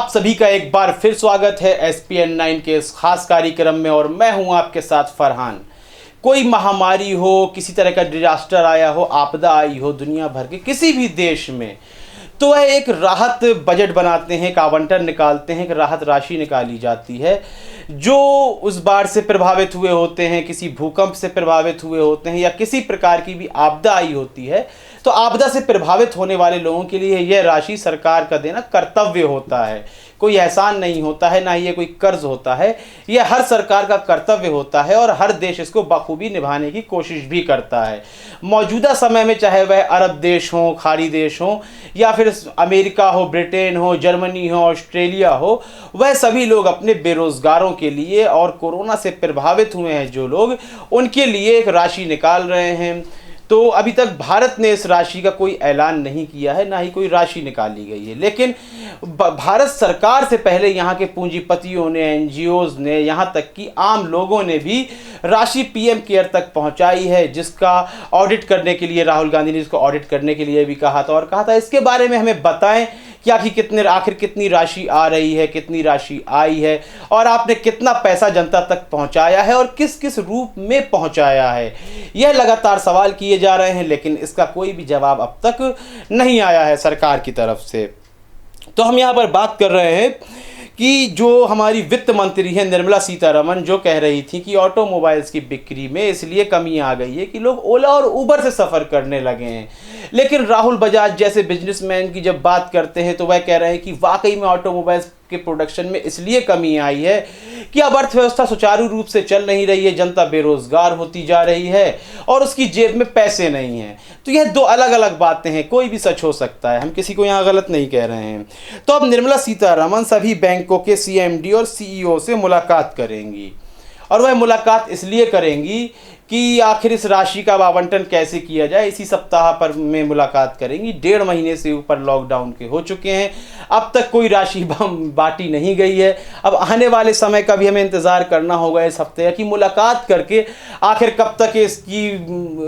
आप सभी का एक बार फिर स्वागत है एसपीएन 9 के इस खास कार्यक्रम में और मैं हूं आपके साथ फरहान। कोई महामारी हो, किसी तरह का डिजास्टर आया हो, आपदा आई हो दुनिया भर के किसी भी देश में, तो वह एक राहत बजट बनाते हैं, एक आवंटन निकालते हैं, एक राहत राशि निकाली जाती है। जो उस बाढ़ से प्रभावित हुए होते हैं, किसी भूकंप से प्रभावित हुए होते हैं या किसी प्रकार की भी आपदा आई होती है, तो आपदा से प्रभावित होने वाले लोगों के लिए यह राशि सरकार का देना कर्तव्य होता है। कोई एहसान नहीं होता है, ना ही ये कोई कर्ज होता है। यह हर सरकार का कर्तव्य होता है और हर देश इसको बखूबी निभाने की कोशिश भी करता है। मौजूदा समय में चाहे वह अरब देश हो, खाड़ी देश हो, या फिर अमेरिका हो, ब्रिटेन हो, जर्मनी हो, ऑस्ट्रेलिया हो, वह सभी लोग अपने बेरोजगारों के लिए और कोरोना से प्रभावित हुए हैं जो लोग, उनके लिए एक राशि निकाल रहे हैं। तो अभी तक भारत ने इस राशि का कोई ऐलान नहीं किया है, ना ही कोई राशि निकाली गई है, लेकिन भारत सरकार से पहले यहाँ के पूंजीपतियों ने, एनजीओज ने, यहाँ तक कि आम लोगों ने भी राशि पीएम केयर तक पहुँचाई है, जिसका ऑडिट करने के लिए राहुल गांधी ने इसको ऑडिट करने के लिए भी कहा था और कहा था इसके बारे में हमें बताएं कि आखिर कितनी राशि आ रही है, कितनी राशि आई है और आपने कितना पैसा जनता तक पहुंचाया है और किस किस रूप में पहुंचाया है। यह लगातार सवाल किए जा रहे हैं, लेकिन इसका कोई भी जवाब अब तक नहीं आया है सरकार की तरफ से। तो हम यहाँ पर बात कर रहे हैं कि जो हमारी वित्त मंत्री है निर्मला सीतारमण, जो कह रही थी कि ऑटोमोबाइल्स की बिक्री में इसलिए कमी आ गई है कि लोग ओला और उबर से सफ़र करने लगे हैं। लेकिन राहुल बजाज जैसे बिजनेसमैन की जब बात करते हैं तो वह कह रहे हैं कि वाकई में ऑटोमोबाइल्स के प्रोडक्शन में इसलिए कमी आई है कि अब अर्थव्यवस्था सुचारू रूप से चल नहीं रही है, जनता बेरोजगार होती जा रही है और उसकी जेब में पैसे नहीं हैं। तो यह दो अलग अलग बातें हैं, कोई भी सच हो सकता है, हम किसी को यहाँ गलत नहीं कह रहे हैं। तो अब निर्मला सीतारमण सभी बैंकों के सीएमडी और सीईओ से मुलाकात करेंगी और वह मुलाकात इसलिए करेंगी कि आखिर इस राशि का आवंटन कैसे किया जाए। इसी सप्ताह पर में मुलाकात करेंगी। 1.5 महीने से ऊपर लॉकडाउन के हो चुके हैं, अब तक कोई राशि बांटी नहीं गई है। अब आने वाले समय का भी हमें इंतज़ार करना होगा इस हफ्ते की मुलाकात करके आखिर कब तक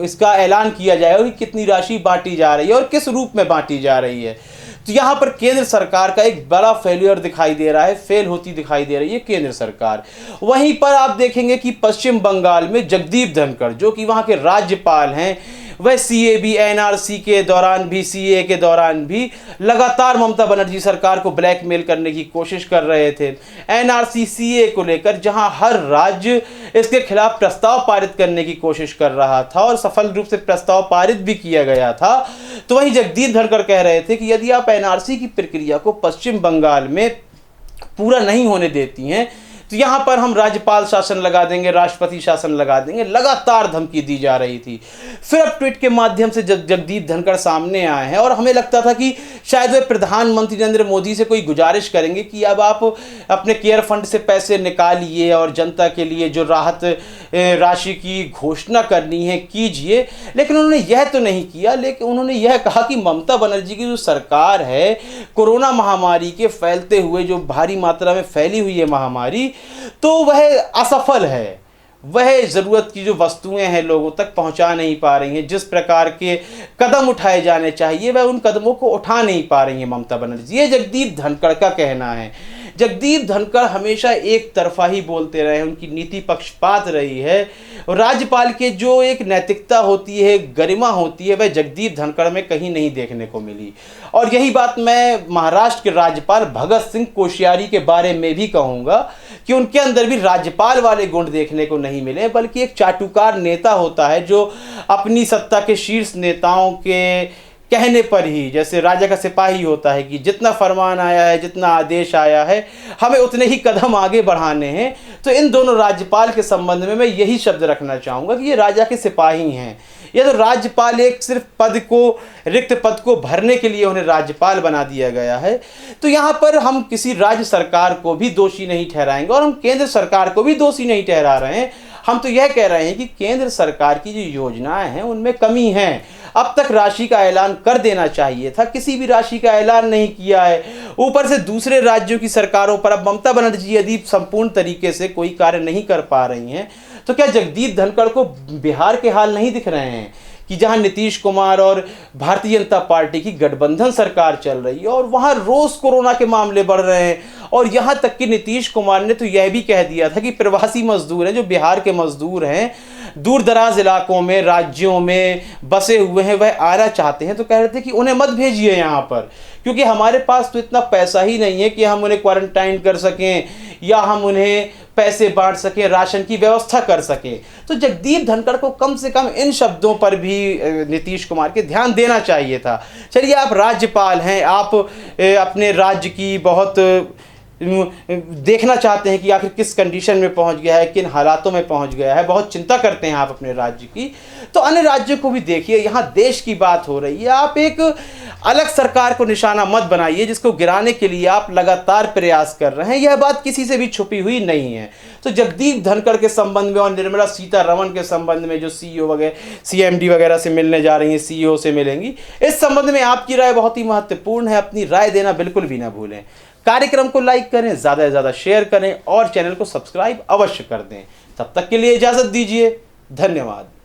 इसका ऐलान किया जाएगा कि कितनी राशि बांटी जा रही है और किस रूप में बांटी जा रही है। तो यहाँ पर केंद्र सरकार का एक बड़ा फेलियर दिखाई दे रहा है, फेल होती दिखाई दे रही है केंद्र सरकार। वहीं पर आप देखेंगे कि पश्चिम बंगाल में जगदीप धनखड़, जो कि वहाँ के राज्यपाल हैं, वह सीएबी, एनआरसी के दौरान भी, सीए के दौरान भी लगातार ममता बनर्जी सरकार को ब्लैकमेल करने की कोशिश कर रहे थे। एनआरसी, सीए को लेकर जहां हर राज्य इसके खिलाफ प्रस्ताव पारित करने की कोशिश कर रहा था और सफल रूप से प्रस्ताव पारित भी किया गया था, तो वहीं जगदीप धनखड़ कह रहे थे कि यदि आप एनआरसी की प्रक्रिया को पश्चिम बंगाल में पूरा नहीं होने देती हैं तो यहाँ पर हम राज्यपाल शासन लगा देंगे, राष्ट्रपति शासन लगा देंगे। लगातार धमकी दी जा रही थी। फिर अब ट्वीट के माध्यम से जगदीप धनखड़ सामने आए हैं और हमें लगता था कि शायद वे प्रधानमंत्री नरेंद्र मोदी से कोई गुजारिश करेंगे कि अब आप अपने केयर फंड से पैसे निकालिए और जनता के लिए जो राहत राशि की घोषणा करनी है कीजिए। लेकिन उन्होंने यह तो नहीं किया, लेकिन उन्होंने यह कहा कि ममता बनर्जी की जो सरकार है, कोरोना महामारी के फैलते हुए जो भारी मात्रा में फैली हुई है महामारी, तो वह असफल है। वह ज़रूरत की जो वस्तुएं हैं लोगों तक पहुंचा नहीं पा रही हैं। जिस प्रकार के कदम उठाए जाने चाहिए वह उन कदमों को उठा नहीं पा रही हैं ममता बनर्जी। ये जगदीप धनखड़ का कहना है। जगदीप धनखड़ हमेशा एक तरफा ही बोलते रहे, उनकी नीति पक्षपात रही है। राज्यपाल के जो एक नैतिकता होती है, गरिमा होती है, वह जगदीप धनखड़ में कहीं नहीं देखने को मिली। और यही बात मैं महाराष्ट्र के राज्यपाल भगत सिंह कोश्यारी के बारे में भी कहूँगा कि उनके अंदर भी राज्यपाल वाले गुण देखने को नहीं मिले, बल्कि एक चाटुकार नेता होता है जो अपनी सत्ता के शीर्ष नेताओं के कहने पर ही, जैसे राजा का सिपाही होता है कि जितना फरमान आया है, जितना आदेश आया है, हमें उतने ही कदम आगे बढ़ाने हैं। तो इन दोनों राज्यपाल के संबंध में मैं यही शब्द रखना चाहूँगा कि ये राजा के सिपाही हैं। ये तो राज्यपाल एक सिर्फ रिक्त पद को भरने के लिए उन्हें राज्यपाल बना दिया गया है। तो यहाँ पर हम किसी राज्य सरकार को भी दोषी नहीं ठहराएंगे और हम केंद्र सरकार को भी दोषी नहीं ठहरा रहे हैं। हम तो यह कह रहे हैं कि केंद्र सरकार की जो योजनाएं हैं उनमें कमी है। अब तक राशि का ऐलान कर देना चाहिए था, किसी भी राशि का ऐलान नहीं किया है। ऊपर से दूसरे राज्यों की सरकारों पर अब ममता बनर्जी यदि संपूर्ण तरीके से कोई कार्य नहीं कर पा रही हैं तो क्या जगदीप धनखड़ को बिहार के हाल नहीं दिख रहे हैं कि जहां नीतीश कुमार और भारतीय जनता पार्टी की गठबंधन सरकार चल रही है और वहां रोज कोरोना के मामले बढ़ रहे हैं, और यहां तक कि नीतीश कुमार ने तो यह भी कह दिया था कि प्रवासी मजदूर हैं, जो बिहार के मजदूर हैं, दूर दराज इलाकों में, राज्यों में बसे हुए हैं, वह आना चाहते हैं, तो कह रहे थे कि उन्हें मत भेजिए यहाँ पर, क्योंकि हमारे पास तो इतना पैसा ही नहीं है कि हम उन्हें क्वारंटाइन कर सकें या हम उन्हें पैसे बांट सकें, राशन की व्यवस्था कर सकें। तो जगदीप धनखड़ को कम से कम इन शब्दों पर भी नीतीश कुमार के ध्यान देना चाहिए था। चलिए, आप राज्यपाल हैं, आप अपने राज्य की बहुत देखना चाहते हैं कि आखिर किस कंडीशन में पहुंच गया है, किन हालातों में पहुंच गया है, बहुत चिंता करते हैं आप अपने राज्य की, तो अन्य राज्यों को भी देखिए। यहाँ देश की बात हो रही है, आप एक अलग सरकार को निशाना मत बनाइए जिसको गिराने के लिए आप लगातार प्रयास कर रहे हैं। यह बात किसी से भी छुपी हुई नहीं है। तो जगदीप धनखड़ के संबंध में और निर्मला सीतारमण के संबंध में, जो सीईओ वगैरह, सीएमडी वगैरह से मिलने जा रही हैं, सीईओ से मिलेंगी, इस संबंध में आपकी राय बहुत ही महत्वपूर्ण है। अपनी राय देना बिल्कुल भी ना भूलें। कार्यक्रम को लाइक करें, ज़्यादा से ज़्यादा शेयर करें और चैनल को सब्सक्राइब अवश्य कर दें। तब तक के लिए इजाज़त दीजिए। धन्यवाद।